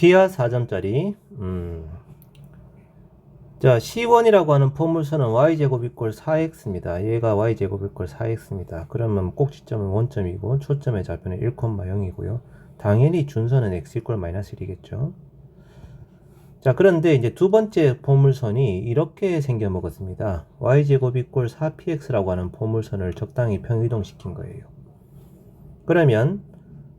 기하 4점짜리. 자, C1이라고 하는 포물선은 y제곱 이꼴 4x입니다. 얘가 y제곱 이꼴 4x입니다. 그러면 꼭지점은 원점이고 초점의 좌표는 1,0이고요. 당연히 준선은 x 이꼴 마이너스 1이겠죠. 자, 그런데 이제 두 번째 포물선이 이렇게 생겨 먹었습니다. y제곱 이꼴 4px라고 하는 포물선을 적당히 평이동시킨 거예요. 그러면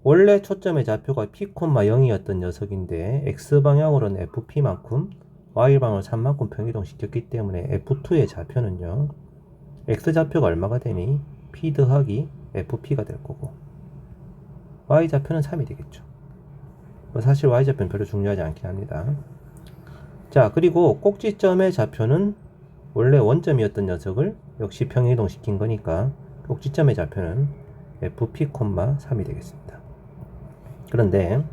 원래 초점의 좌표가 p,0이었던 녀석인데 x방향으로는 fp만큼 y방향으로 3만큼 평이동시켰기 때문에 f2의 좌표는요, x좌표가 얼마가 되니? p 더하기 fp가 될 거고 y좌표는 3이 되겠죠. 사실 y좌표는 별로 중요하지 않긴 합니다. 자, 그리고 꼭지점의 좌표는 원래 원점이었던 녀석을 역시 평이동시킨 거니까 꼭지점의 좌표는 fp, 3이 되겠습니다. 그런데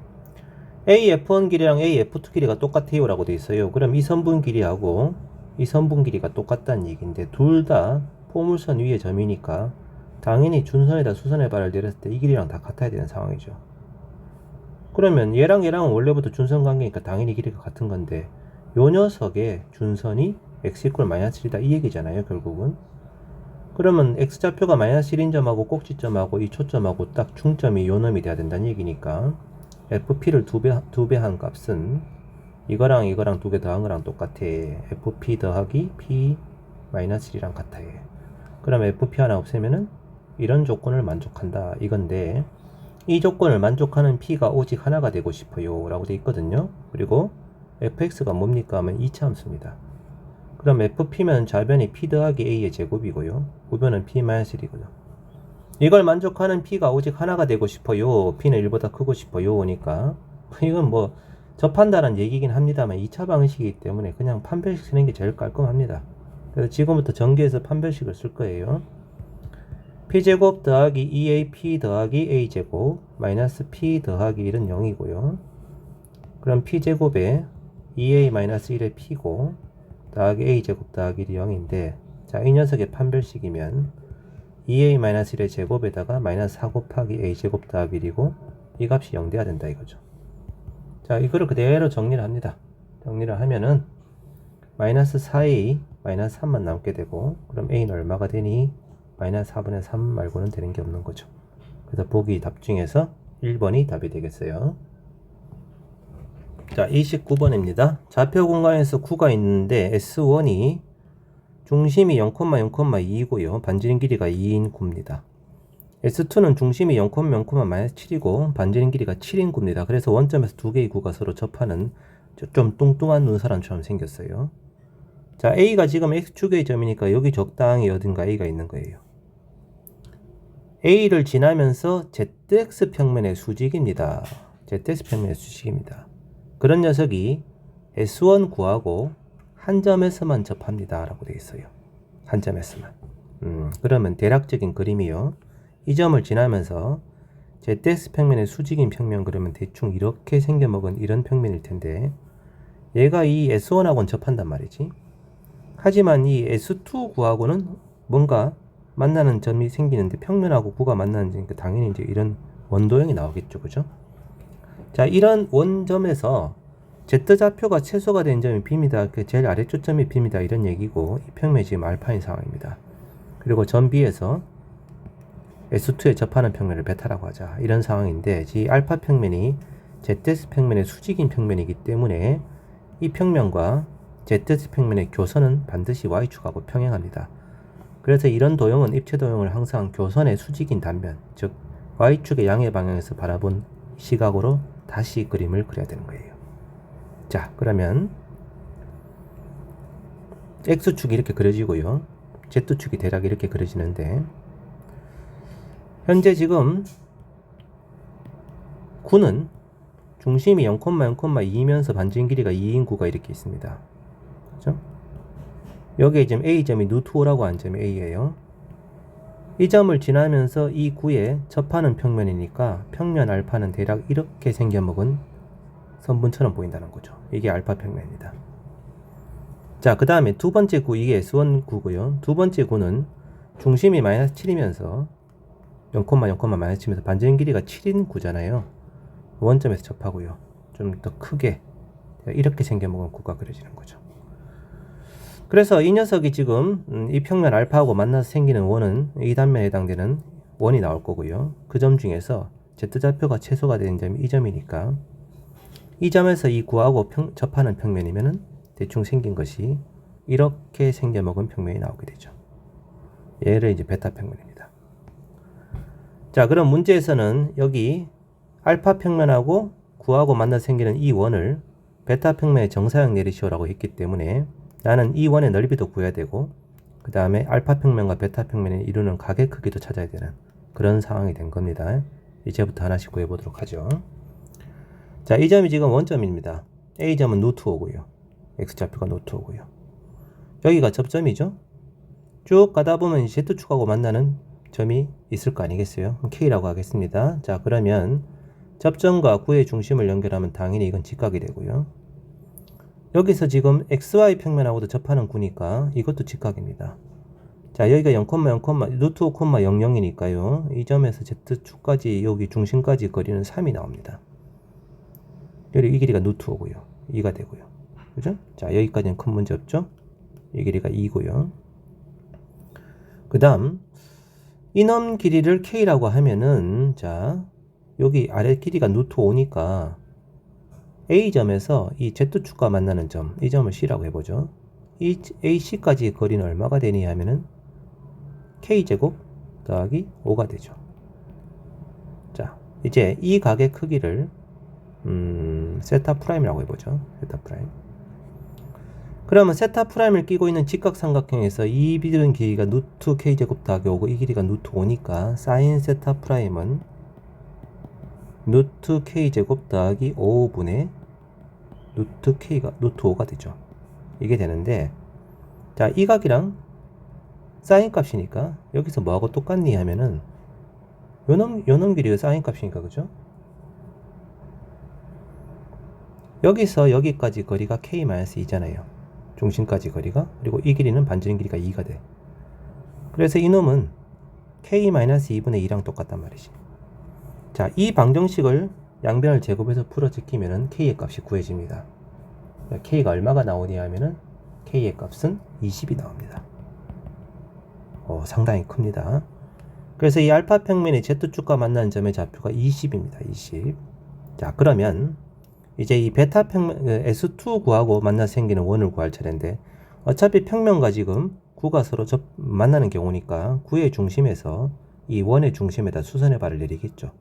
AF1 길이랑 AF2 길이가 똑같아요 라고 되어 있어요. 그럼 이 선분 길이하고 이 선분 길이가 똑같다는 얘기인데 둘 다 포물선 위의 점이니까 당연히 준선에다 수선의 발을 내렸을 때 이 길이랑 다 같아야 되는 상황이죠. 그러면 얘랑 얘랑은 원래부터 준선 관계니까 당연히 길이가 같은 건데 요 녀석의 준선이 x 이꼴 마이너스 1이다 이 얘기잖아요, 결국은. 그러면 x좌표가 마이너스 1인 점하고 꼭지점하고 이 초점하고 딱 중점이 요 놈이 돼야 된다는 얘기니까 fp를 두 배 한 값은 이거랑 이거랑 두 개 더한 거랑 똑같아. fp 더하기 p 마이너스 1이랑 같아. 그럼 fp 하나 없애면은 이런 조건을 만족한다 이건데, 이 조건을 만족하는 p가 오직 하나가 되고 싶어요 라고 돼 있거든요. 그리고 fx가 뭡니까 하면 이차함수입니다. 그럼 fp면 좌변이 p 더하기 a의 제곱이고요, 우변은 p 마이너스 1이고요. 이걸 만족하는 p가 오직 하나가 되고 싶어요, p는 1보다 크고 싶어요 니까 이건 뭐 접한다는 얘기긴 합니다만 2차 방식이기 때문에 그냥 판별식 쓰는 게 제일 깔끔합니다. 그래서 지금부터 전개해서 판별식을 쓸 거예요. p제곱 더하기 2ap 더하기 a제곱 마이너스 p 더하기 1은 0이고요. 그럼 p제곱에 2a 마이너스 1의 p고 더하기 a제곱 더하기 1이 0인데, 자, 이 녀석의 판별식이면 2a-1의 제곱에다가 마이너스 4 곱하기 a제곱 더하기 1이고 이 값이 0 돼야 된다 이거죠. 자, 이거를 그대로 정리를 합니다. 정리를 하면은 마이너스 4a 마이너스 3만 남게 되고, 그럼 a는 얼마가 되니? 마이너스 4분의 3 말고는 되는 게 없는 거죠. 그래서 보기 답 중에서 1번이 답이 되겠어요. 자, 29번입니다. 좌표 공간에서 9가 있는데 S1이 중심이 0,0,2이고요. 반지름 길이가 2인 9입니다. S2는 중심이 0,0,-7이고 반지름 길이가 7인 9입니다. 그래서 원점에서 두 개의 구가 서로 접하는 좀 뚱뚱한 눈사람처럼 생겼어요. 자, A가 지금 X축의 점이니까 여기 적당히 어딘가 A가 있는 거예요. A를 지나면서 ZX 평면의 수직입니다. ZX 평면의 수직입니다. 그런 녀석이 S1 구하고 한 점에서만 접합니다 라고 되어 있어요. 한 점에서만. 그러면 대략적인 그림이요, 이 점을 지나면서 ZX 평면의 수직인 평면 그러면 대충 이렇게 생겨먹은 이런 평면일 텐데, 얘가 이 S1하고는 접한단 말이지. 하지만 이 S2 구하고는 뭔가 만나는 점이 생기는데 평면하고 구가 만나는 점이니까 당연히 이제 이런 원도형이 나오겠죠, 그죠? 자, 이런 원점에서 Z좌표가 최소가 된 점이 B입니다. 그 제일 아래쪽 점이 B입니다. 이런 얘기고, 이 평면이 지금 알파인 상황입니다. 그리고 점 B에서 S2에 접하는 평면을 베타라고 하자. 이런 상황인데, 이 알파 평면이 ZS 평면의 수직인 평면이기 때문에 이 평면과 ZS 평면의 교선은 반드시 Y축하고 평행합니다. 그래서 이런 도형은 입체 도형을 항상 교선의 수직인 단면, 즉 Y축의 양의 방향에서 바라본 시각으로 다시 그림을 그려야 되는 거예요. 자, 그러면 X축이 이렇게 그려지고요, Z축이 대략 이렇게 그려지는데, 현재 지금 9는 중심이 0,0,2이면서 반지름 길이가 2인 9가 이렇게 있습니다. 그죠? 여기에 지금 A점이 누트오라고 한 점이 A예요. 이 점을 지나면서 이 9에 접하는 평면이니까 평면 알파는 대략 이렇게 생겨먹은 선분처럼 보인다는 거죠. 이게 알파 평면입니다. 자, 그 다음에 두 번째 구, 이게 S1 구고요. 두 번째 구는 중심이 마이너스 7이면서 0,0, 마이너스 7이면서 반지름 길이가 7인 구잖아요. 원점에서 접하고요. 좀 더 크게 이렇게 생겨먹은 구가 그려지는 거죠. 그래서 이 녀석이 지금 이 평면 알파하고 만나서 생기는 원은 이 단면에 해당되는 원이 나올 거고요. 그 점 중에서 Z좌표가 최소가 되는 점이 이 점이니까 이 점에서 이 구하고 접하는 평면이면은 대충 생긴 것이 이렇게 생겨먹은 평면이 나오게 되죠. 얘를 이제 베타 평면입니다. 자, 그럼 문제에서는 여기 알파 평면하고 구하고 만나서 생기는 이 원을 베타 평면의 정사각 내리시오라고 했기 때문에 나는 이 원의 넓이도 구해야 되고 그 다음에 알파 평면과 베타 평면을 이루는 각의 크기도 찾아야 되는 그런 상황이 된 겁니다. 이제부터 하나씩 구해보도록 하죠. 자, 이 점이 지금 원점입니다. A점은 루트 5고요. X좌표가 루트 5고요. 여기가 접점이죠. 쭉 가다 보면 Z축하고 만나는 점이 있을 거 아니겠어요? K라고 하겠습니다. 자, 그러면 접점과 구의 중심을 연결하면 당연히 이건 직각이 되고요. 여기서 지금 XY 평면하고도 접하는 구니까 이것도 직각입니다. 자, 여기가 0, 0, 루트 5, 00이니까요. 이 점에서 Z축까지 여기 중심까지 거리는 3이 나옵니다. 여기 이 길이가 루트 5고요. 2가 되고요. 그죠? 자, 여기까지는 큰 문제 없죠? 이 길이가 2고요. 그 다음 이놈 길이를 K라고 하면은 자, 여기 아래 길이가 루트 5니까 A점에서 이 Z축과 만나는 점, 이 점을 C라고 해보죠. 이 AC까지 거리는 얼마가 되니 하면은 K제곱 더하기 5가 되죠. 자, 이제 이 각의 크기를 세타 프라임이라고 해보죠. 세타 프라임. 그러면 세타 프라임을 끼고 있는 직각삼각형에서 이 비는 길이가 루트 K제곱 더하기 5고 이 길이가 루트 5니까 사인 세타 프라임은 루트 K제곱 더하기 5분의 루트 K가 루트 5가 되죠. 이게 되는데 자, 이 각이랑 사인 값이니까 여기서 뭐하고 똑같니 하면은 요놈 길이가 사인 값이니까 그죠? 여기서 여기까지 거리가 K-2잖아요. 중심까지 거리가. 그리고 이 길이는 반지름 길이가 2가 돼. 그래서 이놈은 K-2분의 2랑 똑같단 말이지. 자, 이 방정식을 양변을 제곱해서 풀어 제끼면은 K의 값이 구해집니다. K가 얼마가 나오냐 하면은 K의 값은 20이 나옵니다. 상당히 큽니다. 그래서 이 알파 평면의 Z축과 만나는 점의 좌표가 20입니다. 20. 자, 그러면 이제 이 베타 평면 S2 구하고 만나서 생기는 원을 구할 차례인데 어차피 평면과 지금 구가 서로 만나는 경우니까 구의 중심에서 이 원의 중심에다 수선의 발을 내리겠죠.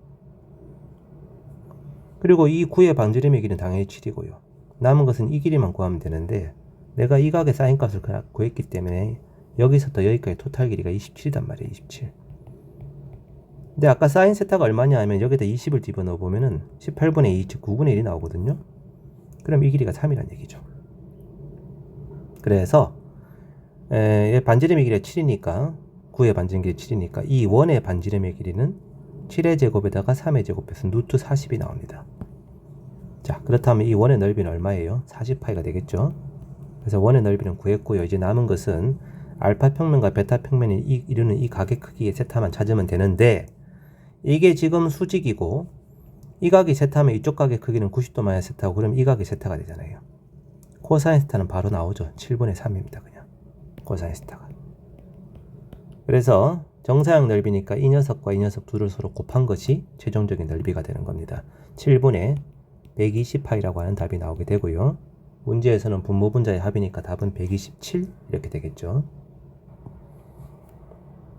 그리고 이 구의 반지름의 길이는 당연히 7이고요. 남은 것은 이 길이만 구하면 되는데 내가 이 각의 사인값을 구했기 때문에 여기서부터 여기까지 토탈 길이가 27이단 말이에요. 27. 근데 아까 사인 세타가 얼마냐 하면 여기다 20을 집어넣어 보면은 18분의 2, 즉 9분의 1이 나오거든요. 그럼 이 길이가 3이란 얘기죠. 그래서 반지름의 길이가 7이니까 9의 반지름 길이 7이니까 이 원의 반지름의 길이는 7의 제곱에다가 3의 제곱해서 루트 40이 나옵니다. 자, 그렇다면 이 원의 넓이는 얼마예요? 40파이가 되겠죠. 그래서 원의 넓이는 구했고요. 이제 남은 것은 알파 평면과 베타 평면이 이루는 이 각의 크기의 세타만 찾으면 되는데 이게 지금 수직이고 이 각이 세타면 이쪽 각의 크기는 90도 마이너스 세타고 그럼 이 각이 세타가 되잖아요. 코사인 세타는 바로 나오죠. 7분의 3입니다. 그냥 코사인 세타가. 그래서 정사각 넓이니까 이 녀석과 이 녀석 둘을 서로 곱한 것이 최종적인 넓이가 되는 겁니다. 7분의 120파이라고 하는 답이 나오게 되고요. 문제에서는 분모분자의 합이니까 답은 127 이렇게 되겠죠.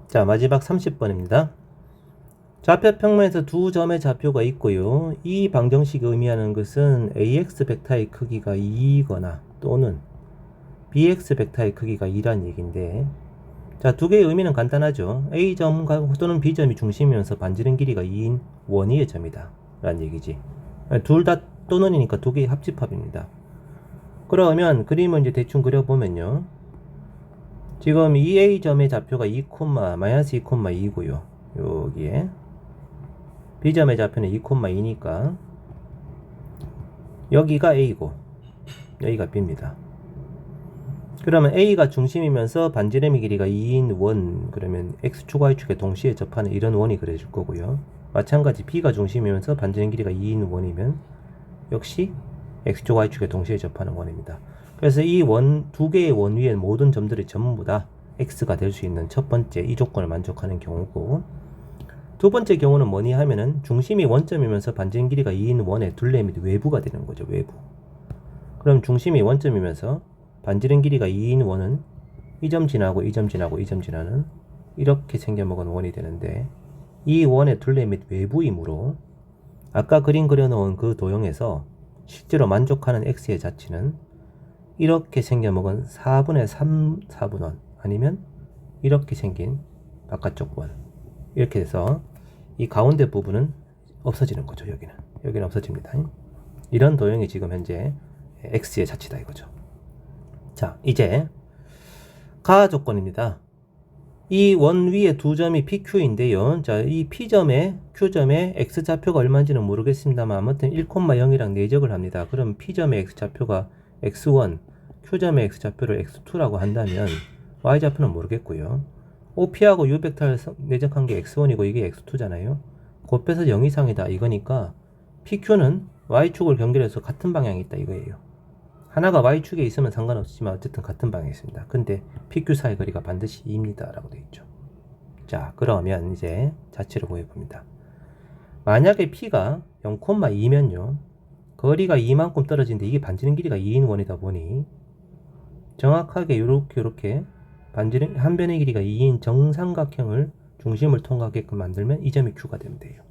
자, 마지막 30번입니다. 좌표 평면에서 두 점의 좌표가 있고요. 이 방정식이 의미하는 것은 AX 벡터의 크기가 2이거나 또는 BX 벡터의 크기가 2란 얘기인데 자, 두 개의 의미는 간단하죠. A점 또는 B점이 중심이면서 반지름 길이가 2인 원위의 점이다 라는 얘기지. 둘 다 또는이니까 두 개의 합집합입니다. 그러면 그림을 이제 대충 그려보면요. 지금 이 A점의 좌표가 2, 마이너스 2,2고요. 여기에 B점의 좌표는 2,2니까 여기가 A고 여기가 B입니다. 그러면 A가 중심이면서 반지름의 길이가 2인 원, 그러면 X축, Y축에 동시에 접하는 이런 원이 그려질 거고요. 마찬가지 B가 중심이면서 반지름 길이가 2인 원이면 역시 x축 y축에 동시에 접하는 원입니다. 그래서 이 두 개의 원 위에 모든 점들이 전부 다 x가 될 수 있는 첫 번째 이 조건을 만족하는 경우고, 두 번째 경우는 뭐니 하면은 중심이 원점이면서 반지름 길이가 2인 원의 둘레 및 외부가 되는 거죠. 외부. 그럼 중심이 원점이면서 반지름 길이가 2인 원은 이 점 지나고 이 점 지나고 이 점 지나는 이렇게 생겨먹은 원이 되는데, 이 원의 둘레 및 외부이므로 아까 그림 그려놓은 그 도형에서 실제로 만족하는 x의 자치는 이렇게 생겨먹은 4분의 3, 4분원 아니면 이렇게 생긴 바깥쪽 원, 이렇게 해서 이 가운데 부분은 없어지는 거죠. 여기는 없어집니다. 이런 도형이 지금 현재 x의 자치다 이거죠. 자, 이제 가하 조건입니다. 이 원 위에 두 점이 PQ인데요. 자, 이 P점에 Q점에 X좌표가 얼마인지는 모르겠습니다만 아무튼 1,0이랑 내적을 합니다. 그럼 P점의 X좌표가 X1, Q점의 X좌표를 X2라고 한다면 Y좌표는 모르겠고요. OP하고 U벡터를 내적한 게 X1이고 이게 X2잖아요. 곱해서 0 이상이다 이거니까 PQ는 Y축을 경계해서 같은 방향에 있다 이거예요. 하나가 Y축에 있으면 상관없지만 어쨌든 같은 방향에 있습니다. 근데 PQ 사이 거리가 반드시 2입니다 라고 되어 있죠. 자, 그러면 이제 자체를 구해봅니다. 만약에 P가 0,2면요 거리가 2만큼 떨어지는데 이게 반지름 길이가 2인 원이다 보니 정확하게 요렇게 반지름 한 변의 길이가 2인 정삼각형을 중심을 통과하게끔 만들면 이 점이 Q가 되면 돼요.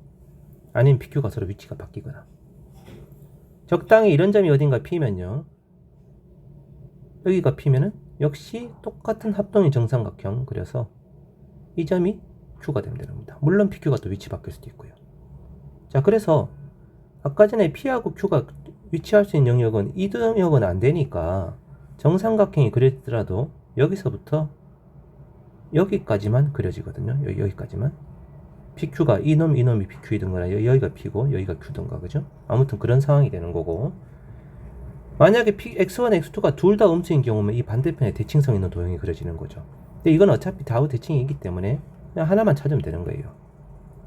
아니면 PQ가 서로 위치가 바뀌거나. 적당히 이런 점이 어딘가 P면요 여기가 P면은 역시 똑같은 합동의 정삼각형 그려서 이 점이 Q가 되면 되는 겁니다. 물론 PQ가 또 위치 바뀔 수도 있고요. 자, 그래서 아까 전에 P하고 Q가 위치할 수 있는 영역은 이 영역은 안 되니까 정삼각형이 그려지더라도 여기서부터 여기까지만 그려지거든요. 여기까지만. PQ가 이놈이 PQ이든가 여기가 P고 여기가 Q든가 그죠? 아무튼 그런 상황이 되는 거고, 만약에 X1, X2가 둘 다 음수인 경우면 이 반대편에 대칭성 있는 도형이 그려지는 거죠. 근데 이건 어차피 좌우 대칭이 있기 때문에 그냥 하나만 찾으면 되는 거예요.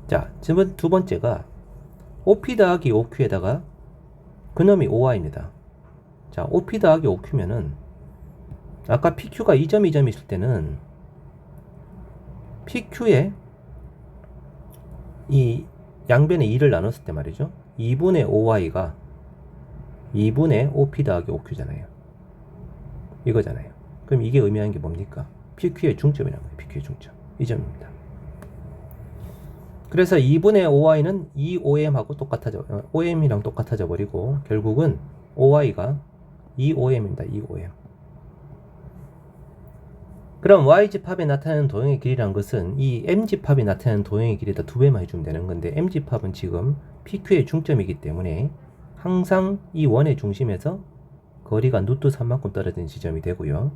자, 지금 두 번째가 OP 더하기 OQ에다가 그놈이 OY입니다. 자, OP 더하기 OQ면은 아까 PQ가 2점, 2점 있을 때는 PQ에 이 양변에 2를 나눴을 때 말이죠. 2분의 OY가 2분의 OP 더하기 OQ잖아요. 이거잖아요. 그럼 이게 의미하는 게 뭡니까? PQ의 중점이라는 거예요. PQ의 중점. 이 점입니다. 그래서 2분의 OY는 2OM하고 똑같아져, OM이랑 똑같아져 버리고 결국은 OY가 2OM입니다. 2OM. 그럼 Y집합에 나타나는 도형의 길이란 것은 이 M집합에 나타나는 도형의 길이에다 2배만 해주면 되는 건데, M집합은 지금 PQ의 중점이기 때문에 항상 이 원의 중심에서 거리가 루트 3만큼 떨어진 지점이 되고요.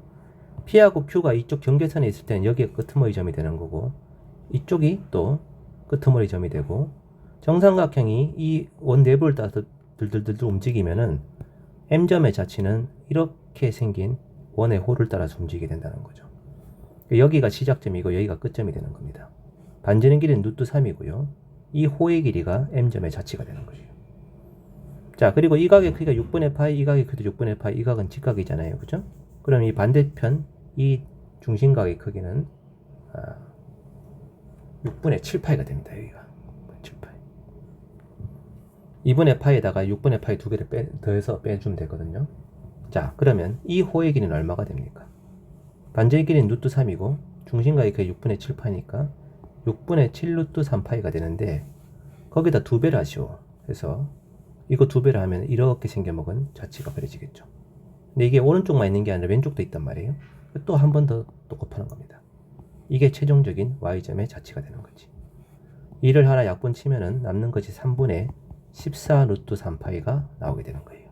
P하고 Q가 이쪽 경계선에 있을 때는 여기가 끄트머리 점이 되는 거고, 이쪽이 또 끄트머리 점이 되고, 정삼각형이 이 원 내부를 따라서 들들들 움직이면은 M점의 자치는 이렇게 생긴 원의 호를 따라서 움직이게 된다는 거죠. 여기가 시작점이고 여기가 끝점이 되는 겁니다. 반지름 길이는 루트 3이고요. 이 호의 길이가 M점의 자치가 되는 거죠. 자, 그리고 이 각의 크기가 6분의 파이, 이 각의 크기도 6분의 파이, 이 각은 직각이잖아요. 그죠? 그럼 이 반대편, 이 중심각의 크기는 6분의 7파이가 됩니다. 여기가 7파이. 2분의 파이에다가 6분의 파이 두 개를 더해서 빼주면 되거든요. 자, 그러면 이 호의 길이는 얼마가 됩니까? 반지의 길이는 루트 3이고 중심각의 크기가 6분의 7파이니까 6분의 7 루트 3파이가 되는데, 거기다 2배를 하시오. 그래서 이거 2배를 하면 이렇게 생겨먹은 자치가 그려지겠죠. 근데 이게 오른쪽만 있는 게 아니라 왼쪽도 있단 말이에요. 또 한 번 더 또 곱하는 겁니다. 이게 최종적인 Y점의 자치가 되는 거지. 이를 하나 약분 치면은 남는 것이 3분의 14 루트 3파이가 나오게 되는 거예요.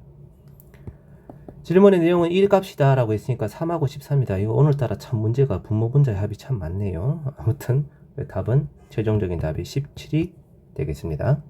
질문의 내용은 1값이다 라고 했으니까 3하고 13이다. 이거 오늘따라 참 문제가 분모 분자의 합이 참 많네요. 아무튼 답은 최종적인 답이 17이 되겠습니다.